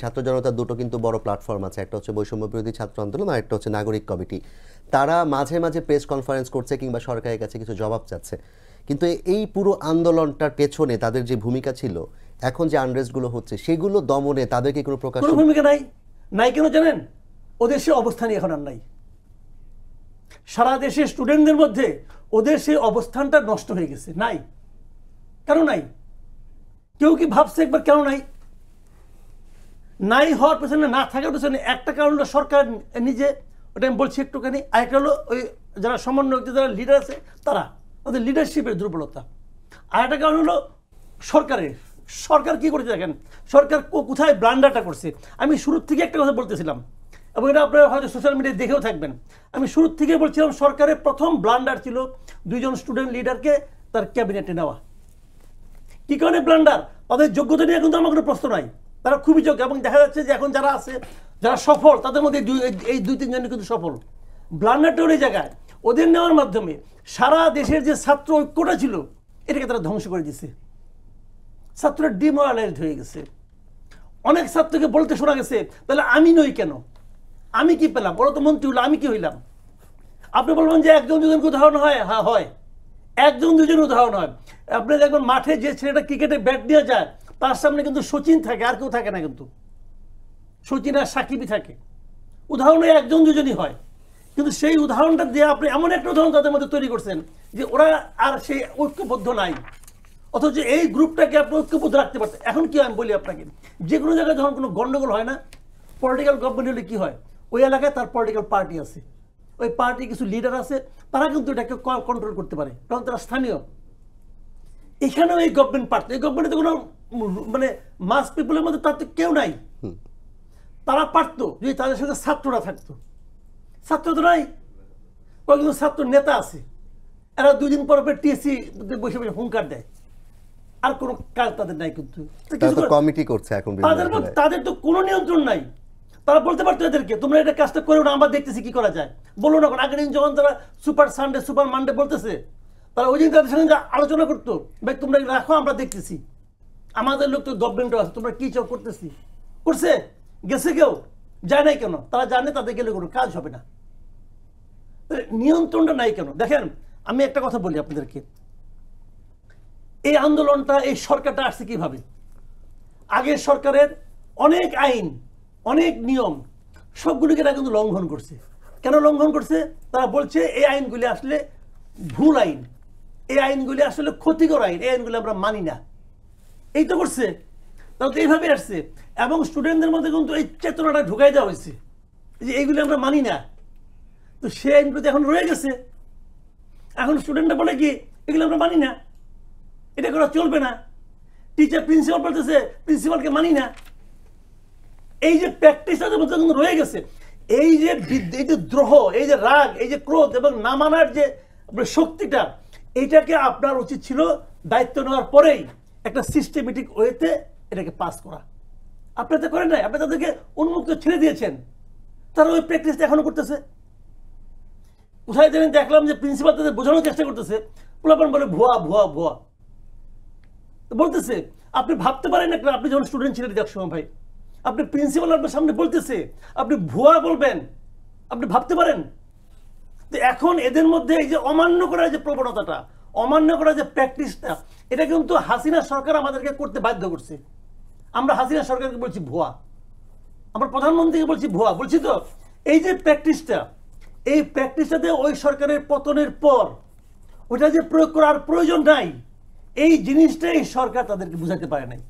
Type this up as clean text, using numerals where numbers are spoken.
ছাত্র জনতার দুটো কিন্তু বড় প্ল্যাটফর্ম আছে, একটা হচ্ছে বৈষম্য বিরোধী ছাত্র আন্দোলন আর একটা হচ্ছে নাগরিক কমিটি। তারা মাঝে মাঝে প্রেস কনফারেন্স করছে কিংবা সরকারের কাছে কিছু জবাব চাচ্ছে, কিন্তু এই পুরো আন্দোলনটার পেছনে তাদের যে ভূমিকা ছিল, এখন যে আনরেস্টগুলো হচ্ছে সেগুলো দমনে তাদের কি কোনো প্রকাশ? কোনো ভূমিকা নাই। নাই কেন জানেন? ওদের সে অবস্থানই এখন আর নাই। সারা দেশের স্টুডেন্টদের মধ্যে ওদের সেই অবস্থানটা নষ্ট হয়ে গেছে। নাই। কেন নাই? কেউ কি ভাবছে একবার কেন নাই? নাই হওয়ার পেছনে, না থাকার পেছনে একটা কারণ হলো সরকার নিজে, ওটা আমি বলছি একটুখানি। আরেকটা হলো ওই যারা সমন্বয়ক, যারা লিডার আছে তারা, ওদের লিডারশিপের দুর্বলতা। আরেকটা কারণ হলো সরকারের। সরকার কি করেছে দেখেন, সরকার কোথায় ব্লান্ডারটা করছে। আমি শুরুর থেকে একটা কথা বলতেছিলাম, এবং এটা আপনারা হয়তো সোশ্যাল মিডিয়ায় দেখেও থাকবেন। আমি শুরুর থেকে বলছিলাম সরকারের প্রথম ব্লান্ডার ছিল দুইজন স্টুডেন্ট লিডারকে তার ক্যাবিনেটে নেওয়া। কি কারণে ব্লান্ডার? তাদের যোগ্যতা নিয়ে কিন্তু আমার কোনো প্রশ্ন নাই, তারা খুবই যোগ্য। এবং দেখা যাচ্ছে যে এখন যারা আছে, যারা সফল, তাদের মধ্যে এই দুই তিনজনই কিন্তু সফল। ব্লান্ডারটা ওই জায়গায় ওদের নেওয়ার মাধ্যমে সারা দেশের যে ছাত্র ঐক্যটা ছিল এটাকে তারা ধ্বংস করে দিচ্ছে। ছাত্ররা ডিমোরালাইজড হয়ে গেছে। অনেক ছাত্রকে বলতে শোনা গেছে, তাহলে আমি নই কেন? আমি কি পেলাম? ওরা তো মন্ত্রী হলো, আমি কি হইলাম? আপনি বলবেন যে একজন দুজনকে উদাহরণ হয়, হ্যাঁ হয়, একজন দুজন উদাহরণ হয়। আপনি দেখবেন মাঠে যে ছেলেটা ক্রিকেটে ব্যাট দিয়ে যায়, তার সামনে কিন্তু সচিন থাকে, আর কেউ থাকে না। কিন্তু সচিন আর সাকিবই থাকে। উদাহরণ একজন দুজনই হয়, কিন্তু সেই উদাহরণটা দিয়ে আপনি এমন একটা উদাহরণ তাদের মধ্যে তৈরি করছেন যে ওরা আর সেই ঐক্যবদ্ধ নাই। অথচ এই গ্রুপটাকে আপনি ঐক্যবদ্ধ রাখতে পারতেন। এখন কি আমি বলি আপনাকে, যে কোনো জায়গায় যখন কোনো গন্ডগোল হয় না, পলিটিক্যাল গভর্নমেন্ট হলে কি হয়, ওই এলাকায় তার পলিটিক্যাল পার্টি আছে, ওই পার্টির কিছু লিডার আছে, তারা কিন্তু এটাকে কন্ট্রোল করতে পারে, কারণ তারা স্থানীয়। এখানেও এই গভর্নমেন্ট পারত। এই গভর্নমেন্টে কোনো মানে মাস পিপলের মধ্যে তার তো কেউ নাই। তারা পারতো যদি তাদের সঙ্গে ছাত্ররা থাকতো। ছাত্র তো নাই, কয়েকজন ছাত্র নেতা আছে, এরা 2 দিন পর টিএসসি বসে বসে হুঙ্কার দেয়, আর কোনো কাজ তাদের নাই। কিন্তু কমিটি করছে এখন, তাদের তো কোনো নিয়ন্ত্রণ নাই। তারা বলতে পারতো এদেরকে তোমরা এটা কাজটা করো না, আমরা দেখতেছি কি করা যায়। বলো না, আগের দিন যখন তারা সুপার সানডে সুপার মানডে বলতেছে, তারা ওই দিন তাদের সঙ্গে আলোচনা করতো, ভাই তোমরা রাখো, আমরা দেখতেছি, আমাদের লোক তো গভর্নমেন্টও আছে, তোমরা কি চাও করতেছি। করছে? গেছে কেউ? যায় নাই কেন? তারা জানে তাদের গেলে কোনো কাজ হবে না। নিয়ন্ত্রণটা নাই কেন? দেখেন আমি একটা কথা বলি আপনাদেরকে, এই আন্দোলনটা, এই সরকারটা আসছে কিভাবে? আগের সরকারের অনেক আইন, অনেক নিয়ম, সবগুলিকে তারা কিন্তু লঙ্ঘন করছে। কেন লঙ্ঘন করছে? তারা বলছে এই আইনগুলি আসলে ভুল আইন, এই আইনগুলি আসলে ক্ষতিকর আইন, এই আইনগুলি আমরা মানি না। এই তো করছে, তারা তো এইভাবে আসছে। এবং স্টুডেন্টদের মধ্যে কিন্তু এই চেতনাটা ঢুকাই দেওয়া হয়েছে যে এইগুলি আমরা মানি না। তো সেই আইনগুলো এখন রয়ে গেছে। এখন স্টুডেন্টরা বলে কি, এগুলো আমরা মানি না, এটা করা চলবে না। টিচার প্রিন্সিপাল বলতেছে, প্রিন্সিপালকে মানি না। এই যে প্র্যাকটিসটা কিন্তু রয়ে গেছে, এই যে দ্রোহ, এই যে রাগ, এই যে ক্রোধ এবং না মানার যে শক্তিটা, এইটাকে আপনার উচিত ছিল দায়িত্ব নেওয়ার পরেই একটা সিস্টেমেটিক ওয়েতে এটাকে পাস করা। আপনি তো করেন নাই, আপনি তাদেরকে উন্মুক্ত ছেড়ে দিয়েছেন, তারা ওই প্র্যাকটিসটা এখনো করতেছে। কোথায় জানেন দেখলাম যে প্রিন্সিপাল তাদের বোঝানোর চেষ্টা করতেছে, পোলাপান বলে ভুয়া ভুয়া ভুয়া বলতেছে। আপনি ভাবতে পারেন একটা, আপনি যখন স্টুডেন্ট ছিলেন এক সময় ভাই, আপনি প্রিন্সিপাল আপনার সামনে বলতেছে, আপনি ভুয়া বলবেন? আপনি ভাবতে পারেন? তো এখন এদের মধ্যে এই যে অমান্য করার যে প্রবণতাটা, অমান্য করার যে প্র্যাকটিসটা, এটা কিন্তু হাসিনা সরকার আমাদেরকে করতে বাধ্য করছে। আমরা হাসিনা সরকারকে বলছি ভুয়া, আমরা প্রধানমন্ত্রীকে বলছি ভুয়া, বলছি তো। এই যে প্র্যাকটিসটা, এই প্র্যাকটিসটাতে ওই সরকারের পতনের পর ওটা যে প্রয়োগ করার প্রয়োজন নাই, এই জিনিসটা এই সরকার তাদেরকে বুঝাতে পারে নাই।